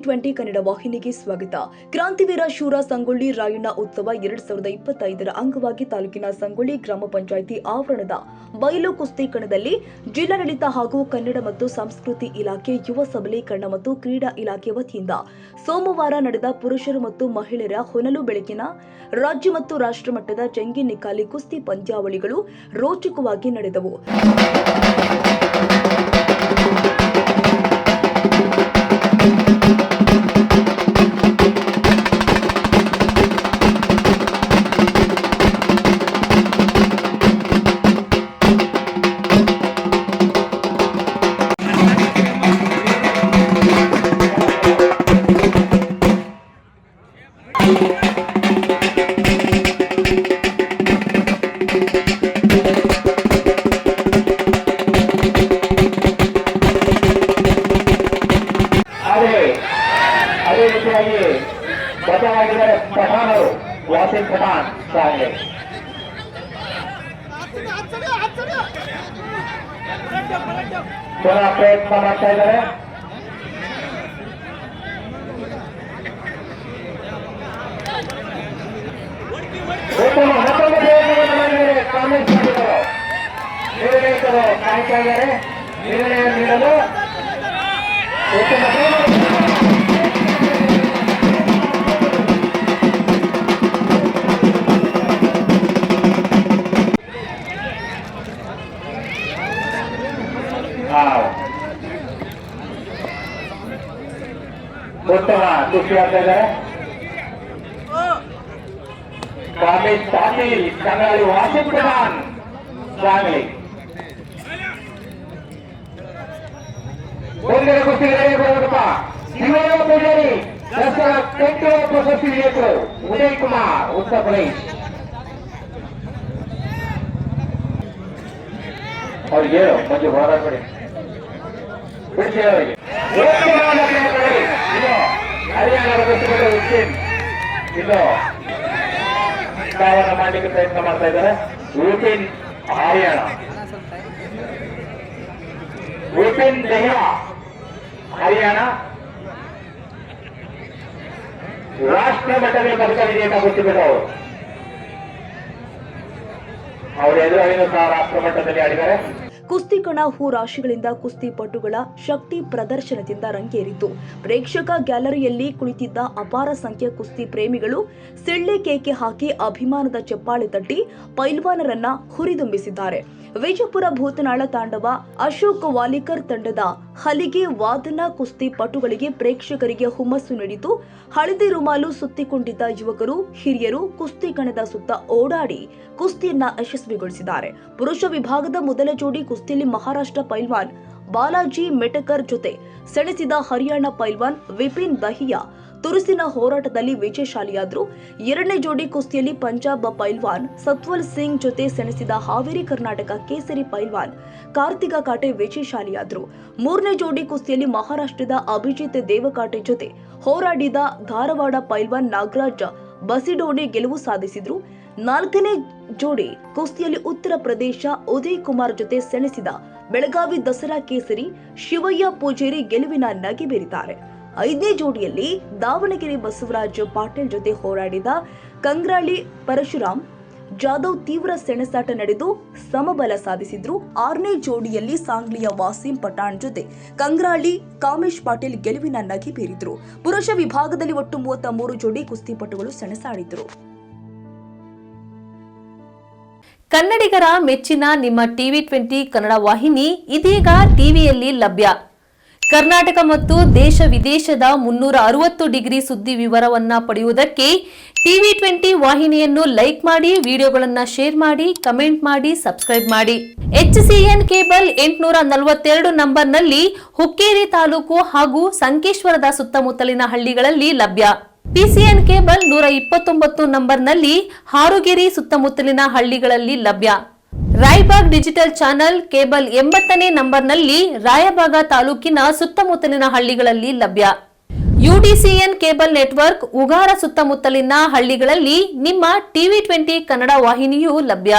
TV20 Kannada ವಾಹಿನಿಗೆ ಸ್ವಾಗತ. ಕ್ರಾಂತಿವೀರ ಶೂರ ಸಂಗೊಳ್ಳಿ ರಾಯಣ್ಣ ಉತ್ಸವ 2025ರ ಅಂಗವಾಗಿ ತಾಲೂಕಿನ ಸಂಗೊಳ್ಳಿ ಗ್ರಾಮ ಪಂಚಾಯಿತಿ ಆವರಣದ ಬಯಲು ಕುಸ್ತಿ ಕಣದಲ್ಲಿ ಜಿಲ್ಲಾಡಳಿತ ಹಾಗೂ ಕನ್ನಡ ಮತ್ತು ಸಂಸ್ಕೃತಿ ಇಲಾಖೆ, ಯುವ ಸಬಲೀಕರಣ ಮತ್ತು ಕ್ರೀಡಾ ಇಲಾಖೆ ವತಿಯಿಂದ ಸೋಮವಾರ ನಡೆದ ಪುರುಷರು ಮತ್ತು ಮಹಿಳೆಯರ ಹೊನಲು ಬೆಳಕಿನ ರಾಜ್ಯ ಮತ್ತು ರಾಷ್ಟ್ರ ಮಟ್ಟದ ಜಂಗಿ ನಿಕಾಲಿ ಕುಸ್ತಿ ಪಂದ್ಯಾವಳಿಗಳು ರೋಚಕವಾಗಿ ನಡೆದವು. ಅದೇ ರೀತಿಯಾಗಿ ಬದಲಾಗಿದ್ದಾರೆ ಪಠಾಣರು, ವಾಸಿಂ ಪಠಾಣ್ ಸಾಹೇಬ್ ಚೆನ್ನಾಗಿ ಪ್ರಯತ್ನ ಮಾಡ್ತಾ ಇದ್ದಾರೆ. ನಿರ್ಣಯಿಸಲು ಕಾಯ್ತಾ ಇದ್ದಾರೆ. ನಿರ್ಣಯ ನೀಡಲು ಉತ್ತಮ ಖುಷಿ ಆಗ್ತಾ ಇದ್ದಾರೆ. ಕಾಲೇಜ್ ಪಾಟೀಲ್ ಸಂಗಾಳಿ, ವಾಸಿಂ ಪಠಾಣ್ ಸಾಂಗ್ಲಿ ಒಂದರ ಕುಸ್ತಿಗೆ ಬರಬೇಕಪ್ಪ. ಶಿವರಾಮ ಪೂಜಾರಿ ದಸರಾ ಟೆಂಟು ಪ್ರಶಸ್ತಿ ವಿಜೇತರು ಉದಯ್ ಕುಮಾರ್, ಉತ್ತರ ಪ್ರದೇಶ್. ಅವ್ರಿಗೆ ಮಂಜು ಹೋರಾಟ ಮಾಡಿ ಬಿಡಿಸಿ ಅವರಿಗೆ. ಹರಿಯಾಣದ ಕುಸ್ತಿಪಟು ಉಸಿನ್ ಇದು ಸ್ಥಾವನ ಮಾಡಲಿಕ್ಕೆ ಪ್ರಯತ್ನ ಮಾಡ್ತಾ ಇದ್ದಾರೆ. ಉಸಿನ್ ಹರಿಯಾಣ, ಉಸಿನ್ ದಹಿಯಾ ಹರಿಯಾಣ ರಾಷ್ಟ್ರ ಮಟ್ಟದಲ್ಲಿ ಪದಕ ವಿಜೇತ ಕುಸ್ತಿಪಟು ಅವರು ಎದುರಾಗಿನೂ ಸಹ ರಾಷ್ಟ್ರ ಮಟ್ಟದಲ್ಲಿ ಆಡಿದ್ದಾರೆ. ಕುಸ್ತಿ ಕಣ ಹೂ ರಾಶಿಗಳಿಂದ ಕುಸ್ತಿಪಟುಗಳ ಶಕ್ತಿ ಪ್ರದರ್ಶನದಿಂದ ರಂಗೇರಿತು. ಪ್ರೇಕ್ಷಕ ಗ್ಯಾಲರಿಯಲ್ಲಿ ಕುಳಿತಿದ್ದ ಅಪಾರ ಸಂಖ್ಯೆಯ ಕುಸ್ತಿ ಪ್ರೇಮಿಗಳು ಸಿಳ್ಳೆ ಕೇಕೆ ಹಾಕಿ ಅಭಿಮಾನದ ಚಪ್ಪಾಳೆ ತಟ್ಟಿ ಪೈಲ್ವಾನರನ್ನ ಹುರಿದುಂಬಿಸಿದ್ದಾರೆ. ವಿಜಯಪುರ ಭೂತನಾಳ ತಾಂಡವ ಅಶೋಕ್ ವಾಲಿಕರ್ ತಂಡದ ಹಲಿಗೆ ವಾದನ ಕುಸ್ತಿ ಪಟುಗಳಿಗೆ ಪ್ರೇಕ್ಷಕರಿಗೆ ಹುಮ್ಮಸ್ಸು ನೀಡಿತು. ಹಳದಿ ರುಮಾಲು ಸುತ್ತಿಕೊಂಡಿದ್ದ ಯುವಕರು, ಹಿರಿಯರು ಕುಸ್ತಿ ಕಣದ ಸುತ್ತ ಓಡಾಡಿ ಕುಸ್ತಿಯನ್ನ ಯಶಸ್ವಿಗೊಳಿಸಿದ್ದಾರೆ. ಪುರುಷ ವಿಭಾಗದ ಮೊದಲ ಜೋಡಿ ಕುಸ್ತಿಯಲ್ಲಿ ಮಹಾರಾಷ್ಟ್ರ ಪೈಲ್ವಾನ್ ಬಾಲಾಜಿ ಮೆಟಕರ್ ಜೊತೆ ಸೆಣಸಿದ ಹರಿಯಾಣ ಪೈಲ್ವಾನ್ ವಿಪಿನ್ ದಹಿಯಾ ತುರುಸಿನ ಹೋರಾಟದಲ್ಲಿ ವಿಜಯಶಾಲಿಯಾದರು. ಎರಡನೇ ಜೋಡಿ ಕುಸ್ತಿಯಲ್ಲಿ ಪಂಜಾಬ್ ಪೈಲ್ವಾನ್ ಸತ್ವಲ್ ಸಿಂಗ್ ಜೊತೆ ಸೆಣಸಿದ ಹಾವೇರಿ ಕರ್ನಾಟಕ ಕೇಸರಿ ಪೈಲ್ವಾನ್ ಕಾರ್ತಿಕ ಕಾಟೆ ವಿಜಯಶಾಲಿಯಾದರು. ಮೂರನೇ ಜೋಡಿ ಕುಸ್ತಿಯಲ್ಲಿ ಮಹಾರಾಷ್ಟ್ರದ ಅಭಿಜಿತ್ ದೇವಕಾಟೆ ಜೊತೆ ಹೋರಾಡಿದ ಧಾರವಾಡ ಪೈಲ್ವಾನ್ ನಾಗರಾಜ್ ಬಸಿಡೋಣೆ ಗೆಲುವು ಸಾಧಿಸಿದ್ರು. ನಾಲ್ಕನೇ ಜೋಡಿ ಕುಸ್ತಿಯಲ್ಲಿ ಉತ್ತರ ಪ್ರದೇಶ ಉದಯ್ ಕುಮಾರ್ ಜೊತೆ ಸೆಣಸಿದ ಬೆಳಗಾವಿ ದಸರಾ ಕೇಸರಿ ಶಿವಯ್ಯ ಪೂಜೇರಿ ಗೆಲುವಿನ ನಗೆ ಬೀರಿದ್ದಾರೆ. ಐದನೇ ಜೋಡಿಯಲ್ಲಿ ದಾವಣಗೆರೆ ಬಸವರಾಜ್ ಪಾಟೀಲ್ ಜೊತೆ ಹೋರಾಡಿದ ಕಂಗ್ರಾಳಿ ಪರಶುರಾಮ್ ಜಾಧವ್ ತೀವ್ರ ಸೆಣಸಾಟ ನಡೆದು ಸಮಬಲ ಸಾಧಿಸಿದ್ರು. ಆರನೇ ಜೋಡಿಯಲ್ಲಿ ಸಾಂಗ್ಲಿಯ ವಾಸಿಂ ಪಠಾಣ್ ಜೊತೆ ಕಂಗ್ರಾಳಿ ಕಾಮೇಶ್ ಪಾಟೀಲ್ ಗೆಲುವಿನ ನಗೆ ಬೀರಿದ್ರು. ಪುರುಷ ವಿಭಾಗದಲ್ಲಿ ಒಟ್ಟು 33 ಜೋಡಿ ಕುಸ್ತಿಪಟುಗಳು ಸೆಣಸಾಡಿದ್ರು. ಕನ್ನಡಿಗರ ಮೆಚ್ಚಿನ ನಿಮ್ಮ TV20 ಕನ್ನಡ ವಾಹಿನಿ ಇದೀಗ ಟಿವಿಯಲ್ಲಿ ಲಭ್ಯ. ಕರ್ನಾಟಕ ಮತ್ತು ದೇಶ ವಿದೇಶದ 360 ಡಿಗ್ರಿ ಸುದ್ದಿ ವಿವರವನ್ನ ಪಡೆಯುವುದಕ್ಕೆ TV20 ವಾಹಿನಿಯನ್ನು ಲೈಕ್ ಮಾಡಿ, ವಿಡಿಯೋಗಳನ್ನು ಶೇರ್ ಮಾಡಿ, ಕಮೆಂಟ್ ಮಾಡಿ, ಸಬ್ಸ್ಕ್ರೈಬ್ ಮಾಡಿ. HCN ಕೇಬಲ್ 842 ನಂಬರ್ನಲ್ಲಿ ಹುಕ್ಕೇರಿ ತಾಲೂಕು ಹಾಗೂ ಸಂಕೇಶ್ವರದ ಸುತ್ತಮುತ್ತಲಿನ ಹಳ್ಳಿಗಳಲ್ಲಿ ಲಭ್ಯ. PCN ಕೇಬಲ್ 129 ನಂಬರ್ನಲ್ಲಿ ಹಾರುಗೆರೆ ಸುತ್ತಮುತ್ತಲಿನ ಹಳ್ಳಿಗಳಲ್ಲಿ ಲಭ್ಯ. ರಾಯಬಾಗ್ ಡಿಜಿಟಲ್ ಚಾನೆಲ್ ಕೇಬಲ್ 80ನೇ ನಂಬರ್ನಲ್ಲಿ ರಾಯಬಾಗ ತಾಲೂಕಿನ ಸುತ್ತಮುತ್ತಲಿನ ಹಳ್ಳಿಗಳಲ್ಲಿ ಲಭ್ಯ. UDCN ಕೇಬಲ್ ನೆಟ್ವರ್ಕ್ ಉಗಾರ ಸುತ್ತಮುತ್ತಲಿನ ಹಳ್ಳಿಗಳಲ್ಲಿ ನಿಮ್ಮ TV20 ಕನ್ನಡ ವಾಹಿನಿಯೂ ಲಭ್ಯ.